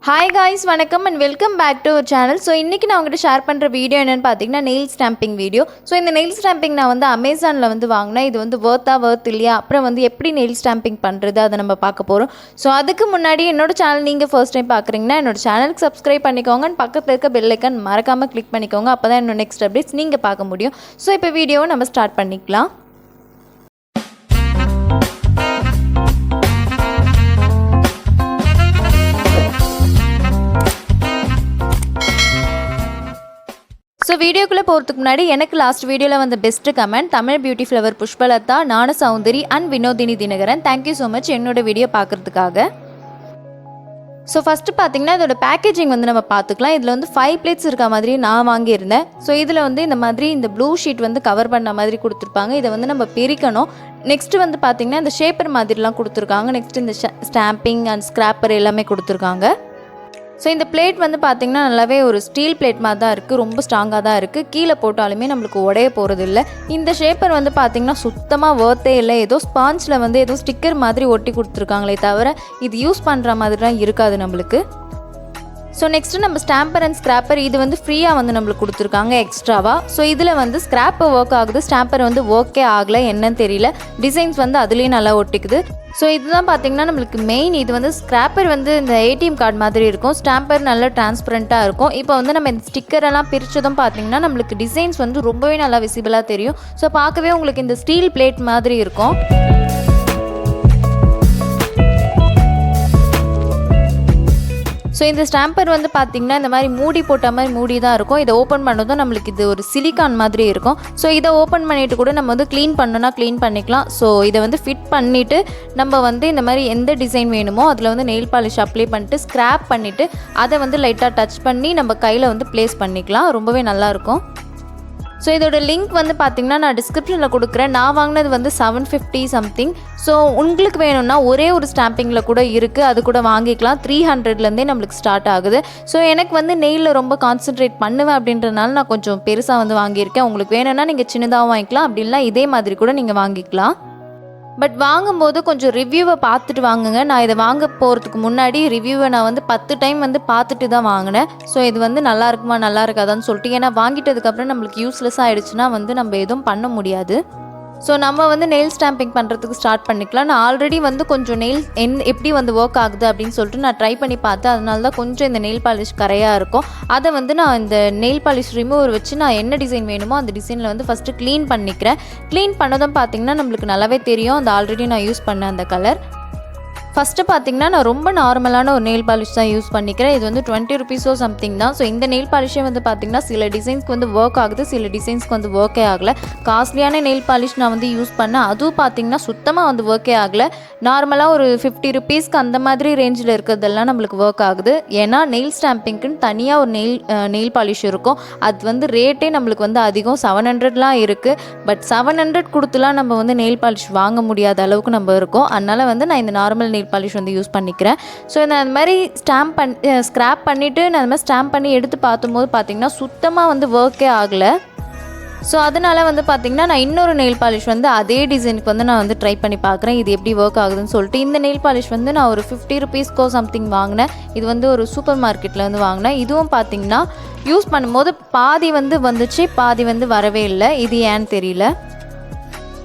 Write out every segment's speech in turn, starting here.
Hi guys, வணக்கம் and welcome back to our channel. So இன்னைக்கு நான் உங்ககிட்ட ஷேர் பண்ற வீடியோ என்னன்னு பாத்தீங்கன்னா nail stamping வீடியோ. So இந்த nail stamping நான் வந்து Amazonல வந்து வாங்குனேன். இது வந்து worth இல்லையா? அப்புறம் வந்து எப்படி nail stamping பண்றது அத நம்ம பார்க்க போறோம். So அதுக்கு முன்னாடி என்னோட சேனல் நீங்க first time பார்க்கறீங்கன்னா என்னோட சேனலுக்கு subscribe பண்ணிக்கோங்க. பக்கத்துல இருக்க bell icon மறக்காம click பண்ணிக்கோங்க. அப்பதான் என்னோட next updates நீங்க பார்க்க முடியும். So இப்போ வீடியோவை நம்ம ஸ்டார்ட் பண்ணிக்கலாம். So வீடியோக்குள்ள போறதுக்கு முன்னாடி எனக்கு லாஸ்ட் வீடியோல வந்த best comment Tamil beauty flower Pushpalatha Gnana Soundari and Vinodhini Dinakaran thank you so much என்னோட வீடியோ பார்க்கிறதுக்காக. ஸோ ஃபஸ்ட்டு பார்த்தீங்கன்னா இதோட பேக்கேஜிங் வந்து நம்ம பார்த்துக்கலாம். இதில் வந்து 5 பிளேட்ஸ் இருக்க மாதிரி நான் வாங்கியிருந்தேன். ஸோ இதில் வந்து இந்த மாதிரி இந்த ப்ளூ ஷீட் வந்து கவர் பண்ண மாதிரி கொடுத்துருப்பாங்க. இதை வந்து நம்ம பிரிக்கணும். நெக்ஸ்ட்டு வந்து பார்த்திங்கன்னா இந்த ஷேப்பர் மாதிரிலாம் கொடுத்துருக்காங்க. நெக்ஸ்ட் இந்த ஸ்டாம்பிங் அண்ட் ஸ்க்ராப்பர் எல்லாமே கொடுத்துருக்காங்க. ஸோ இந்த பிளேட் வந்து பார்த்திங்கன்னா நல்லாவே ஒரு ஸ்டீல் பிளேட் மாதிரி தான் இருக்குது. ரொம்ப ஸ்ட்ராங்காக தான் இருக்குது. கீழே போட்டாலுமே நம்மளுக்கு உடைய போகிறது இல்லை. இந்த ஷேப்பர் வந்து பார்த்திங்கன்னா சுத்தமாக வர்த்தே இல்லை. ஏதோ ஸ்பாஞ்சில் வந்து ஏதோ ஸ்டிக்கர் மாதிரி ஒட்டி கொடுத்துருக்காங்களே தவிர இது யூஸ் பண்ணுற மாதிரிலாம் இருக்காது நம்மளுக்கு. ஸோ நெக்ஸ்ட்டு நம்ம ஸ்டாம்பர் அண்ட் ஸ்க்ராப்பர் இது வந்து ஃப்ரீயாக வந்து நம்மளுக்கு கொடுத்துருக்காங்க எக்ஸ்ட்ராவாக. ஸோ இதில் வந்து ஸ்க்ராப்பர் ஒர்க் ஆகுது, ஸ்டாம்பர் வந்து ஒர்க்கே ஆகலை, என்னன்னு தெரியல. டிசைன்ஸ் வந்து அதுலேயும் நல்லா ஒட்டிக்குது. ஸோ இதுதான் பார்த்திங்கன்னா நம்மளுக்கு மெயின். இது வந்து ஸ்க்ராப்பர் வந்து இந்த ஏடிஎம் கார்டு மாதிரி இருக்கும், ஸ்டாம்பர் நல்லா டிரான்ஸ்பரண்ட்டாக இருக்கும். இப்போ வந்து நம்ம இந்த ஸ்டிக்கரெல்லாம் பிரித்ததும் பார்த்திங்கன்னா நம்மளுக்கு டிசைன்ஸ் வந்து ரொம்பவே நல்லா விசிபிளாக தெரியும். ஸோ பார்க்கவே உங்களுக்கு இந்த ஸ்டீல் பிளேட் மாதிரி இருக்கும். ஸோ இந்த ஸ்டாம்பர் வந்து பார்த்திங்கன்னா இந்த மாதிரி மூடி போட்ட மாதிரி மூடி தான் இருக்கும். இதை ஓப்பன் பண்ணதும் நம்மளுக்கு இது ஒரு சிலிக்கான் மாதிரி இருக்கும். ஸோ இதை ஓப்பன் பண்ணிவிட்டு கூட நம்ம வந்து க்ளீன் பண்ணோன்னா க்ளீன் பண்ணிக்கலாம். ஸோ இதை வந்து ஃபிட் பண்ணிவிட்டு நம்ம வந்து இந்த மாதிரி எந்த டிசைன் வேணுமோ அதில் வந்து நெயில் பாலிஷ் அப்ளை பண்ணிட்டு ஸ்க்ராப் பண்ணிவிட்டு அதை வந்து லைட்டாக டச் பண்ணி நம்ம கையில் வந்து ப்ளேஸ் பண்ணிக்கலாம். ரொம்பவே நல்லாயிருக்கும். ஸோ இதோட லிங்க் வந்து பார்த்திங்கன்னா நான் டிஸ்கிரிப்ஷனில் கொடுக்குறேன். நான் வாங்கினது வந்து 750 சம்திங். ஸோ உங்களுக்கு வேணும்னா ஒரே ஒரு ஸ்டாம்பிங்கில் கூட இருக்குது, அது கூட வாங்கிக்கலாம். 300லேருந்தே நம்மளுக்கு ஸ்டார்ட் ஆகுது. ஸோ எனக்கு வந்து நெயிலில் ரொம்ப கான்சென்ட்ரேட் பண்ணுவேன் அப்படின்றனால நான் கொஞ்சம் பெருசாக வந்து வாங்கியிருக்கேன். உங்களுக்கு வேணும்னா நீங்கள் சின்னதாக வாங்கிக்கலாம், அப்படி இல்லை இதே மாதிரி கூட நீங்கள் வாங்கிக்கலாம். பட் வாங்கும்போது கொஞ்சம் ரிவ்யூவை பார்த்துட்டு வாங்குங்க. நான் இதை வாங்க போகிறதுக்கு முன்னாடி ரிவ்யூவை நான் வந்து 10 டைம் வந்து பார்த்துட்டு தான் வாங்கினேன். ஸோ இது வந்து நல்லா இருக்குமா நல்லா இருக்காதான்னு சொல்லிட்டு, ஏன்னா வாங்கிட்டதுக்கப்புறம் நம்மளுக்கு யூஸ்லெஸ் ஆகிடுச்சுன்னா வந்து நம்ம எதுவும் பண்ண முடியாது. ஸோ நம்ம வந்து நெயில் ஸ்டாம்பிங் பண்ணுறதுக்கு ஸ்டார்ட் பண்ணிக்கலாம். நான் ஆல்ரெடி வந்து கொஞ்சம் நெயில் எப்படி வந்து ஒர்க் ஆகுது அப்படின்னு சொல்லிட்டு நான் ட்ரை பண்ணி பார்த்தேன். அதனால தான் கொஞ்சம் இந்த நெயில் பாலிஷ் கரையாக இருக்கும். அதை வந்து நான் இந்த நெயில் பாலிஷ் ரிமூவர் வச்சு நான் என்ன டிசைன் வேணுமோ அந்த டிசைனில் வந்து ஃபஸ்ட்டு க்ளீன் பண்ணிக்கிறேன். க்ளீன் பண்ணதும் பார்த்திங்கன்னா நம்மளுக்கு நல்லாவே தெரியும் அந்த ஆல்ரெடி நான் யூஸ் பண்ண அந்த கலர். ஃபஸ்ட்டு பார்த்திங்கன்னா நான் ரொம்ப நார்மலான ஒரு நெயில் பாலிஷ் தான் யூஸ் பண்ணிக்கிறேன். இது வந்து 20 ருபீஸோ சம்திங் தான். ஸோ இந்த நெயில் பாலிஷே வந்து பார்த்திங்கன்னா சில டிசைன்ஸ்க்கு வந்து ஒர்க் ஆகுது, சில டிசைன்ஸ்க்கு வந்து ஒர்க்கே ஆகலை. காஸ்ட்லியான நெயில் பாலிஷ் நான் வந்து யூஸ் பண்ணேன், அதுவும் பார்த்திங்கன்னா சுத்தமாக வந்து ஒர்க்கே ஆகலை. நார்மலாக ஒரு 50 ருபீஸ்க்கு அந்த மாதிரி ரேஞ்சில் இருக்கிறதெல்லாம் நம்மளுக்கு ஒர்க் ஆகுது. ஏன்னா நெயில் ஸ்டாம்பிங்க்குன்னு தனியாக ஒரு நெயில் பாலிஷ் இருக்கும். அது வந்து ரேட்டே நம்மளுக்கு வந்து அதிகம், 700லாம் இருக்குது. பட் 700 கொடுத்துலாம் நம்ம வந்து நெயில் பாலிஷ் வாங்க முடியாத அளவுக்கு நம்ம இருக்கோம். அதனால் வந்து நான் இந்த நார்மல் நெயில் பாலிஷ் வந்து யூஸ் பண்ணிக்கிறேன். ஸோ நான் அந்த மாதிரி ஸ்க்ராப் பண்ணிவிட்டு நான் அந்த மாதிரி ஸ்டாம்ப் பண்ணி எடுத்து பார்த்தும்போது பார்த்திங்கன்னா சுத்தமாக வந்து ஒர்க்கே ஆகலை. ஸோ அதனால் வந்து பார்த்திங்கன்னா நான் இன்னொரு நெயில் பாலிஷ் வந்து அதே டிசைனுக்கு வந்து நான் வந்து ட்ரை பண்ணி பார்க்குறேன் இது எப்படி ஒர்க் ஆகுதுன்னு சொல்லிட்டு. இந்த நெயில் பாலிஷ் வந்து நான் ஒரு 50 ருபீஸ்க்கோ சம்திங் வாங்கினேன். இது வந்து ஒரு சூப்பர் மார்க்கெட்டில் வந்து வாங்கினேன். இதுவும் பார்த்திங்கன்னா யூஸ் பண்ணும்போது பாதி வந்து வந்துச்சு, பாதி வந்து வரவே இல்லை. இது ஏன்னு தெரியல.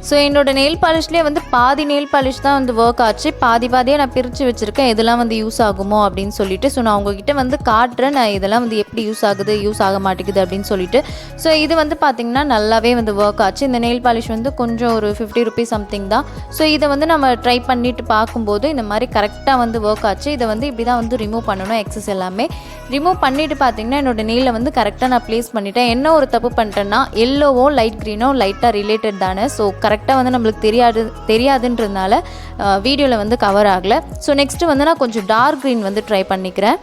ஸோ என்னோடய நெயில் பாலிஷ்லேயே வந்து பாதி நெயில் பாலிஷ் தான் வந்து ஒர்க் ஆச்சு, பாதியாக நான் பிரித்து வச்சுருக்கேன் இதெல்லாம் வந்து யூஸ் ஆகுமோ அப்படின்னு சொல்லிட்டு. ஸோ நான் உங்ககிட்ட வந்து காட்டுறேன் நான் இதெல்லாம் வந்து எப்படி யூஸ் ஆகுது யூஸ் ஆக மாட்டேங்குது அப்படின்னு சொல்லிட்டு. ஸோ இது வந்து பார்த்திங்கன்னா நல்லாவே வந்து ஒர்க் ஆச்சு. இந்த நெயில் பாலிஷ் வந்து கொஞ்சம் ஒரு 50 ருபீஸ் சம்திங் தான். ஸோ இதை வந்து நம்ம ட்ரை பண்ணிவிட்டு பார்க்கும்போது இந்த மாதிரி கரெக்டாக வந்து ஒர்க் ஆச்சு. இதை வந்து இப்படி தான் வந்து ரிமூவ் பண்ணணும். எக்ஸஸ் எல்லாமே ரிமூவ் பண்ணிவிட்டு பார்த்திங்கன்னா என்னோடய நெயிலில் வந்து கரெக்டாக நான் ப்ளேஸ் பண்ணிட்டேன். என்ன ஒரு தப்பு பண்ணிட்டேன்னா எல்லோவோ லைட் க்ரீனோ லைட்டாக ரிலேட்டட் தானே. ஸோ கரெக்டாக வந்து நம்மளுக்கு தெரியாதுன்றதுனால வீடியோவில் வந்து கவர் ஆகலை. ஸோ நெக்ஸ்ட்டு வந்து நான் கொஞ்சம் டார்க் க்ரீன் வந்து ட்ரை பண்ணிக்கிறேன்.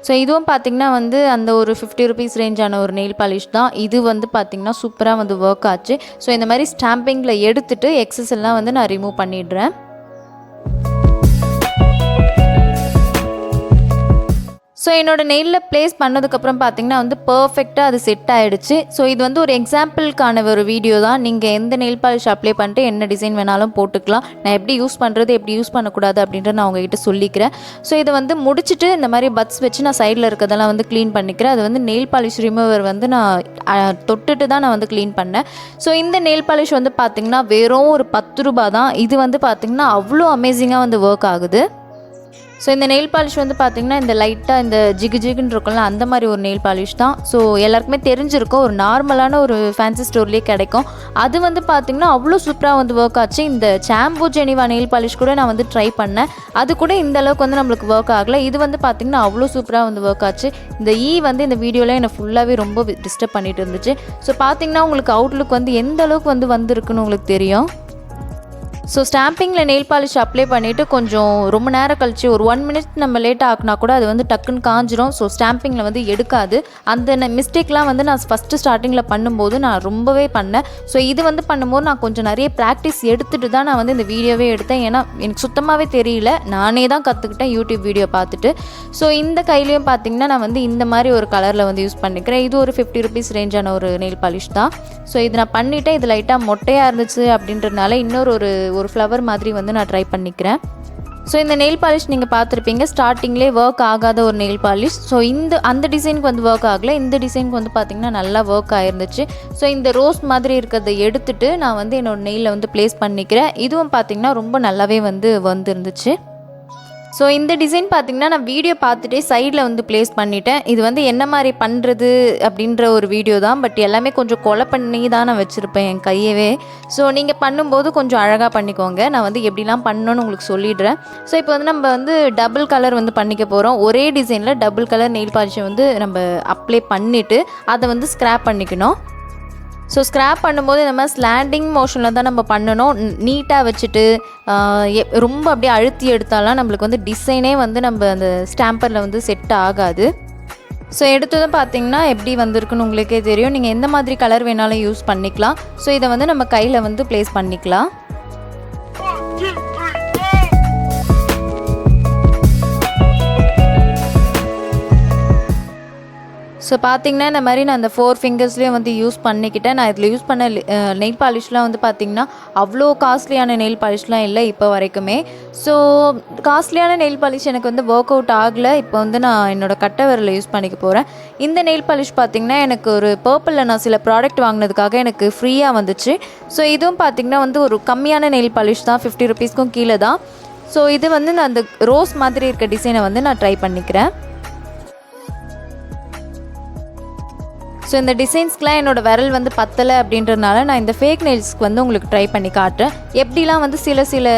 ஸோ இதுவும் பார்த்திங்கன்னா வந்து அந்த ஒரு 50 ருபீஸ் ரேஞ்சான ஒரு நெயில் பாலிஷ் தான். இது வந்து பார்த்திங்கன்னா சூப்பராக வந்து ஒர்க் ஆச்சு. ஸோ இந்த மாதிரி ஸ்டாம்பிங்கில் எடுத்துகிட்டு எக்ஸஸ் எல்லாம் வந்து நான் ரிமூவ் பண்ணிடுறேன். ஸோ ஸோ என்னோட நெயிலில் ப்ளேஸ் பண்ணதுக்கப்புறம் பார்த்தீங்கன்னா வந்து பர்ஃபெக்டாக அது செட் ஆகிடுச்சு. ஸோ இது வந்து ஒரு எக்ஸாம்பிளுக்கான ஒரு வீடியோ தான். நீங்கள் எந்த நெயில் பாலிஷ் அப்ளை பண்ணிட்டு என்ன டிசைன் வேணாலும் போட்டுக்கலாம். நான் எப்படி யூஸ் பண்ணுறது எப்படி யூஸ் பண்ணக்கூடாது அப்படின்றத நான் உங்ககிட்ட சொல்லிக்கிறேன். ஸோ இதை வந்து முடிச்சுட்டு இந்த மாதிரி பட்ஸ் வச்சு நான் சைடில் இருக்கிறதெல்லாம் வந்து க்ளீன் பண்ணிக்கிறேன். அது வந்து நெயில் பாலிஷ் ரிமூவர் வந்து நான் தொட்டுட்டு தான் நான் வந்து க்ளீன் பண்ணேன். ஸோ இந்த நெயில் பாலிஷ் வந்து பார்த்திங்கன்னா வெறும் ஒரு 10 ரூபா தான். இது வந்து பார்த்திங்கன்னா அவ்வளோ அமேசிங்காக வந்து ஒர்க் ஆகுது. ஸோ இந்த நெயில் பாலிஷ் வந்து பார்த்திங்கன்னா இந்த லைட்டாக இந்த ஜிகுன்னு இருக்கும்ல அந்த மாதிரி ஒரு நெயில் பாலிஷ் தான். ஸோ எல்லாருக்குமே தெரிஞ்சிருக்கும், ஒரு நார்மலான ஒரு ஃபேன்சி ஸ்டோர்லேயே கிடைக்கும். அது வந்து பார்த்திங்கன்னா அவ்வளோ சூப்பராக வந்து ஒர்க் ஆச்சு. இந்த சாம்பு ஜெனிவா நெயில் பாலிஷ் கூட நான் வந்து ட்ரை பண்ணேன். அது கூட இந்த அளவுக்கு வந்து நம்மளுக்கு ஒர்க் ஆகலை. இது வந்து பார்த்திங்கன்னா அவ்வளோ சூப்பராக வந்து ஒர்க் ஆச்சு. இந்த வந்து இந்த வீடியோவில் என்னை ஃபுல்லாகவே ரொம்ப டிஸ்டர்ப் பண்ணிட்டு இருந்துச்சு. ஸோ பார்த்திங்கன்னா உங்களுக்கு அவுட்லுக் வந்து எந்த அளவுக்கு வந்து வந்திருக்குன்னு உங்களுக்கு தெரியும். ஸோ ஸ்டாம்பிங்கில் நெயில் பாலிஷ் அப்ளை பண்ணிவிட்டு கொஞ்சம் ரொம்ப நேரம் கழிச்சு ஒரு 1 மினிட் நம்ம லேட்டாக ஆக்குனா கூட அது வந்து டக்குன்னு காஞ்சிரும். ஸோ ஸ்டாம்பிங்கில் வந்து எடுக்காது. அந்த மிஸ்டேக்லாம் வந்து நான் ஃபஸ்ட்டு ஸ்டார்டிங்கில் பண்ணும்போது நான் ரொம்பவே பண்ணேன். ஸோ இது வந்து பண்ணும்போது நான் கொஞ்சம் நிறைய ப்ராக்டிஸ் எடுத்துகிட்டு தான் நான் வந்து இந்த வீடியோவே எடுத்தேன். ஏன்னா எனக்கு சுத்தமாகவே தெரியல, நானே தான் கற்றுக்கிட்டேன் யூடியூப் வீடியோ பார்த்துட்டு. ஸோ இந்த கையிலையும் பார்த்திங்கன்னா நான் வந்து இந்த மாதிரி ஒரு கலரில் வந்து யூஸ் பண்ணிக்கிறேன். இது ஒரு 50 ருபீஸ் ரேஞ்சான ஒரு நெயில் பாலிஷ் தான். ஸோ இது நான் பண்ணிவிட்டேன். இது லைட்டாக மொட்டையாக இருந்துச்சு அப்படின்றதுனால இன்னொரு ஒரு ஃப்ளவர் மாதிரி வந்து நான் ட்ரை பண்ணிக்கிறேன். ஸோ இந்த நெயில் பாலிஷ் நீங்கள் பார்த்துருப்பீங்க, ஸ்டார்டிங்லேயே ஒர்க் ஆகாத ஒரு நெயில் பாலிஷ். ஸோ அந்த டிசைனுக்கு வந்து ஒர்க் ஆகலை. இந்த டிசைனுக்கு வந்து பார்த்திங்கன்னா நல்லா ஒர்க் ஆகிருந்துச்சு. ஸோ இந்த ரோஸ் மாதிரி இருக்கிறத எடுத்துகிட்டு நான் வந்து என்னோடய நெயிலில் வந்து ப்ளேஸ் பண்ணிக்கிறேன். இதுவும் பார்த்திங்கன்னா ரொம்ப நல்லாவே வந்துருந்துச்சு. ஸோ இந்த டிசைன் பார்த்திங்கன்னா நான் வீடியோ பார்த்துட்டே சைடில் வந்து ப்ளேஸ் பண்ணிட்டேன். இது வந்து என்ன மாதிரி பண்ணுறது அப்படின்ற ஒரு வீடியோ தான். பட் எல்லாமே கொஞ்சம் கொலை பண்ணி தான் நான் வச்சுருப்பேன் என் கையவே. ஸோ நீங்கள் பண்ணும்போது கொஞ்சம் அழகாக பண்ணிக்கோங்க. நான் வந்து எப்படிலாம் பண்ணணும்னு உங்களுக்கு சொல்லிடுறேன். ஸோ இப்போ வந்து நம்ம வந்து டபுள் கலர் வந்து பண்ணிக்க போகிறோம். ஒரே டிசைனில் டபுள் கலர் நெயில் பாலிஷை வந்து நம்ம அப்ளை பண்ணிவிட்டு அதை வந்து ஸ்க்ராப் பண்ணிக்கணும். ஸோ ஸ்க்ராப் பண்ணும்போது இந்த மாதிரி ஸ்லாண்டிங் மோஷனில் தான் நம்ம பண்ணணும். நீட்டாக வச்சுட்டு ரொம்ப அப்படியே அழுத்தி எடுத்தாலாம் நம்மளுக்கு வந்து டிசைனே வந்து நம்ம அந்த ஸ்டாம்பரில் வந்து செட் ஆகாது. ஸோ எடுத்ததும் பார்த்திங்கன்னா எப்படி வந்திருக்குன்னு உங்களுக்கே தெரியும். நீங்கள் எந்த மாதிரி கலர் வேணாலும் யூஸ் பண்ணிக்கலாம். ஸோ இதை வந்து நம்ம கையில் வந்து ப்ளேஸ் பண்ணிக்கலாம். ஸோ பார்த்திங்கன்னா இந்த மாதிரி நான் அந்த 4 ஃபிங்கர்ஸ்லேயும் வந்து யூஸ் பண்ணிக்கிட்டேன். நான் இதில் யூஸ் பண்ண நெயில் பாலிஷ்லாம் வந்து பார்த்திங்கன்னா அவ்வளோ காஸ்ட்லியான நெயில் பாலிஷ்லாம் இல்லை இப்போ வரைக்குமே. ஸோ காஸ்ட்லியான நெயில் பாலிஷ் எனக்கு வந்து ஒர்க் அவுட் ஆகலை. இப்போ வந்து நான் என்னோடய கட்டை விரலில் யூஸ் பண்ணிக்க போகிறேன். இந்த நெயில் பாலிஷ் பார்த்திங்கன்னா எனக்கு ஒரு பர்பிளில் நான் சில ப்ராடக்ட் வாங்கினதுக்காக எனக்கு ஃப்ரீயாக வந்துச்சு. ஸோ இதுவும் பார்த்திங்கன்னா வந்து ஒரு கம்மியான நெயில் பாலிஷ் தான், 50 ருபீஸ்க்கும் கீழே தான். ஸோ இது வந்து நான் அந்த ரோஸ் மாதிரி இருக்க டிசைனை வந்து நான் ட்ரை பண்ணிக்கிறேன். ஸோ இந்த டிசைன்ஸ்க்கெலாம் என்னோடய விரல் வந்து பத்தலை அப்படின்றதுனால நான் இந்த ஃபேக் நெயில்ஸ்க்கு வந்து உங்களுக்கு ட்ரை பண்ணி காட்டுறேன். எப்படிலாம் வந்து சில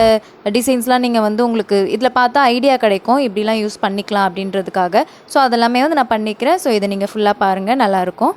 டிசைன்ஸ்லாம் நீங்கள் வந்து உங்களுக்கு இதில் பார்த்தா ஐடியா கிடைக்கும், இப்படிலாம் யூஸ் பண்ணிக்கலாம் அப்படின்றதுக்காக. ஸோ அதெல்லாமே வந்து நான் பண்ணிக்கிறேன். ஸோ இதை நீங்கள் ஃபுல்லாக பாருங்கள், நல்லாயிருக்கும்.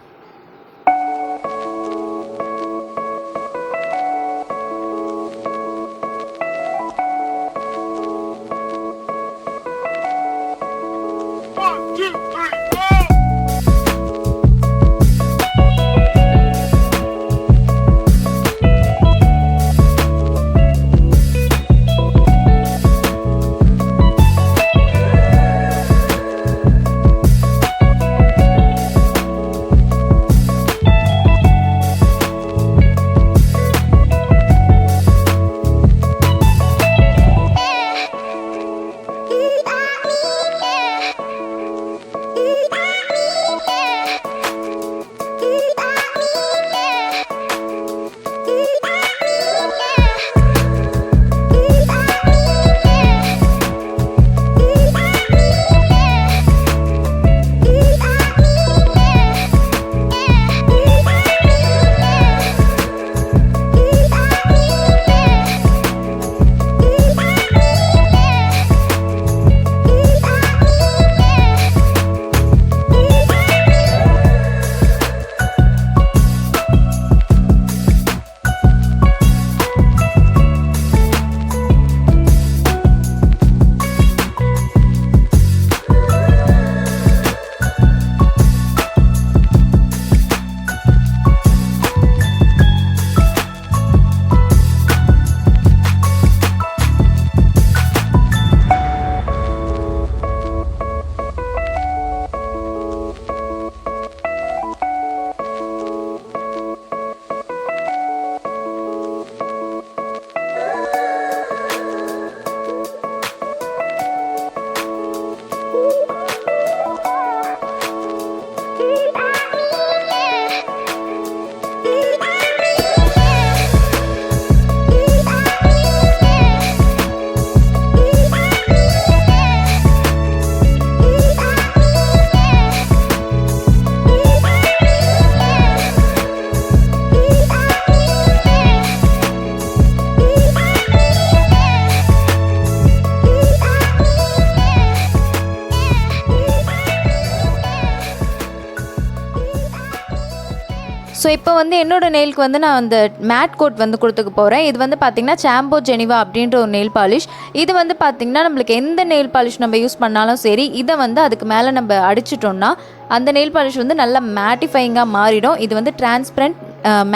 ஸோ இப்போ வந்து என்னோட நெயிலுக்கு வந்து நான் அந்த மேட் கோட் வந்து கொடுத்துக்க போகிறேன். இது வந்து பார்த்திங்கன்னா சாம்போ ஜெனிவா அப்படின்ற ஒரு நெயில் பாலிஷ். இது வந்து பார்த்திங்கன்னா நம்மளுக்கு எந்த நெயில் பாலிஷ் நம்ம யூஸ் பண்ணாலும் சரி, இதை வந்து அதுக்கு மேலே நம்ம அடிச்சிட்டோம்னா அந்த நெயில் பாலிஷ் வந்து நல்லா மேட்டிஃபையிங்காக மாறிடும். இது வந்து டிரான்ஸ்பரண்ட்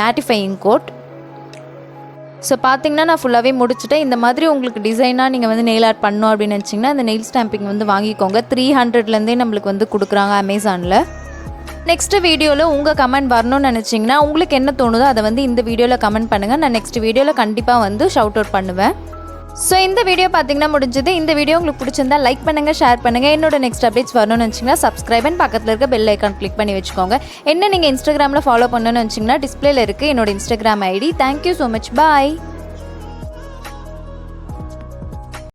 மேட்டிஃபையிங் கோட். ஸோ பார்த்திங்கன்னா நான் ஃபுல்லாகவே முடிச்சுட்டேன். இந்த மாதிரி உங்களுக்கு டிசைனாக நீங்கள் வந்து நெயில் ஆர்ட் பண்ணணும் அப்படின்னு நினச்சிங்கன்னா இந்த நெயில் ஸ்டாம்பிங் வந்து வாங்கிக்கோங்க. 300லேருந்தே நம்மளுக்கு வந்து கொடுக்குறாங்க அமேசானில். நெக்ஸ்ட் வீடியோவில் உங்கள் கமெண்ட் வரணும்னு நினச்சிங்கன்னா உங்களுக்கு என்ன தோணுதோ அதை வந்து இந்த வீடியோவில் கமெண்ட் பண்ணுங்கள். நான் நெக்ஸ்ட் வீடியோவில் கண்டிப்பாக வந்து ஷவுட் அவுட் பண்ணுவேன். ஸோ இந்த வீடியோ பார்த்திங்கன்னா முடிஞ்சது. இந்த வீடியோ உங்களுக்கு பிடிச்சிருந்தா லைக் பண்ணுங்கள், ஷேர் பண்ணுங்கள். என்னோட நெக்ஸ்ட் அப்டேட்ஸ் வரணும்னு நினச்சிங்கன்னா சப்ஸ்கிரைப் அண்ட் பக்கத்தில் இருக்க பெல் ஐக்கான் கிளிக் பண்ணி வச்சுக்கோங்க. என்ன நீங்கள் இன்ஸ்டாகிராமில் ஃபாலோ பண்ணணும்னு நினச்சிங்கன்னா டிஸ்பிளேல இருக்குது என்னோட Instagram ID. Thank you so much. பாய்.